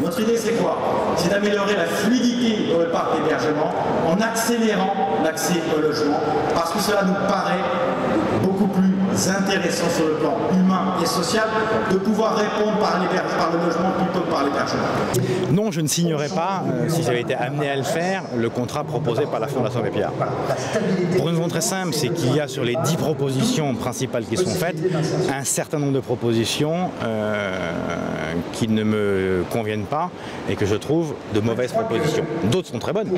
Notre idée, c'est quoi? C'est d'améliorer la fluidité dans le parc d'hébergement en accélérant l'accès au logement, parce que cela nous paraît beaucoup plus intéressant sur le plan humain et social de pouvoir répondre par le logement plutôt que par l'hébergement. Non, je ne signerai pas, si j'avais été amené à le faire, le contrat proposé par la Fondation Abbé Pierre. Pour une raison très simple, c'est qu'il y a sur les 10 propositions principales qui sont faites, un certain nombre de propositions qui ne me conviennent pas et que je trouve de mauvaises propositions. D'autres sont très bonnes,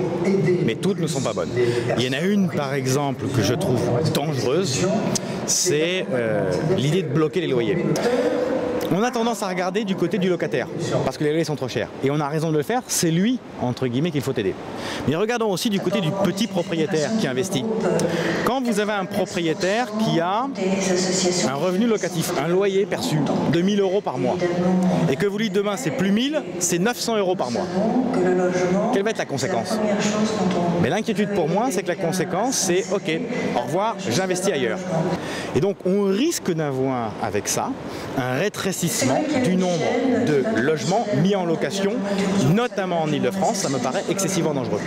mais toutes ne sont pas bonnes. Il y en a une, par exemple, que je trouve dangereuse, c'est l'idée de bloquer les loyers. On a tendance à regarder du côté du locataire, parce que les loyers sont trop chers. Et on a raison de le faire, c'est lui, entre guillemets, qu'il faut aider. Mais regardons aussi du côté du petit propriétaire qui investit. Quand vous avez un propriétaire qui a un revenu locatif, un loyer perçu de 1 000 € par mois, et que vous lui dites demain c'est plus 1 000, c'est 900 € par mois, quelle va être la conséquence? Mais l'inquiétude pour moi, c'est que la conséquence, c'est ok, au revoir, j'investis ailleurs. Et donc on risque d'avoir avec ça un rétrécissement du nombre de logements mis en location, notamment en Île-de-France. Ça me paraît excessivement dangereux.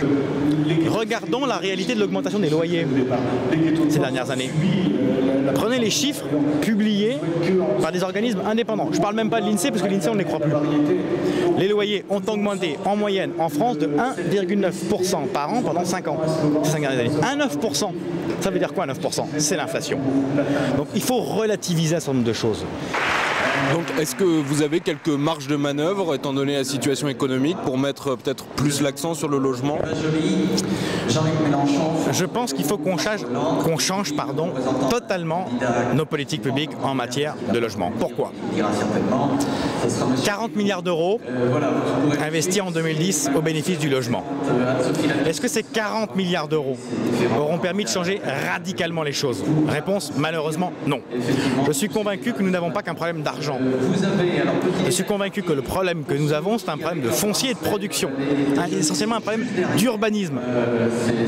Regardons la réalité de l'augmentation des loyers ces dernières années. Prenez les chiffres publiés par des organismes indépendants. Je ne parle même pas de l'INSEE, parce que l'INSEE, on ne les croit plus. Les loyers ont augmenté en moyenne en France de 1,9% par an pendant 5 ans, ces 5 dernières années. 1,9%. Ça veut dire quoi 9%? C'est l'inflation. Donc il faut relativiser un certain nombre de choses. Donc est-ce que vous avez quelques marges de manœuvre, étant donné la situation économique, pour mettre peut-être plus l'accent sur le logement? Je pense qu'il faut qu'on change totalement nos politiques publiques en matière de logement. Pourquoi? 40 milliards d'euros investis en 2010 au bénéfice du logement. Est-ce que ces 40 milliards d'euros auront permis de changer radicalement les choses? Réponse, malheureusement, non. Je suis convaincu que nous n'avons pas qu'un problème d'argent. Je suis convaincu que le problème que nous avons, c'est un problème de foncier et de production. Essentiellement un problème d'urbanisme.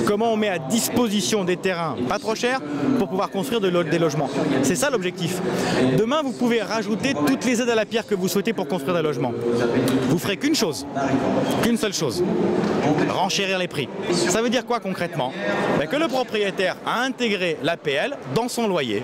Comment on met à disposition des terrains pas trop chers pour pouvoir construire des logements. C'est ça l'objectif. Demain, vous pouvez rajouter toutes les aides à la pierre que vous souhaitez pour construire des logements. Vous ferez qu'une chose, qu'une seule chose, renchérir les prix. Ça veut dire quoi concrètement? Que le propriétaire a intégré l'APL dans son loyer.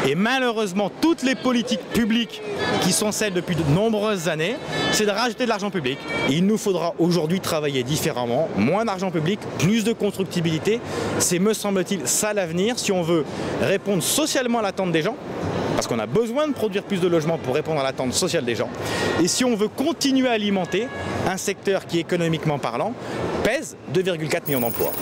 Et malheureusement, toutes les politiques publiques qui sont celles depuis de nombreuses années, c'est de rajouter de l'argent public. Et il nous faudra aujourd'hui travailler différemment, moins d'argent public, plus de constructibilité. C'est, me semble-t-il, ça l'avenir si on veut répondre socialement à l'attente des gens, parce qu'on a besoin de produire plus de logements pour répondre à l'attente sociale des gens. Et si on veut continuer à alimenter un secteur qui, économiquement parlant, pèse 2,4 millions d'emplois.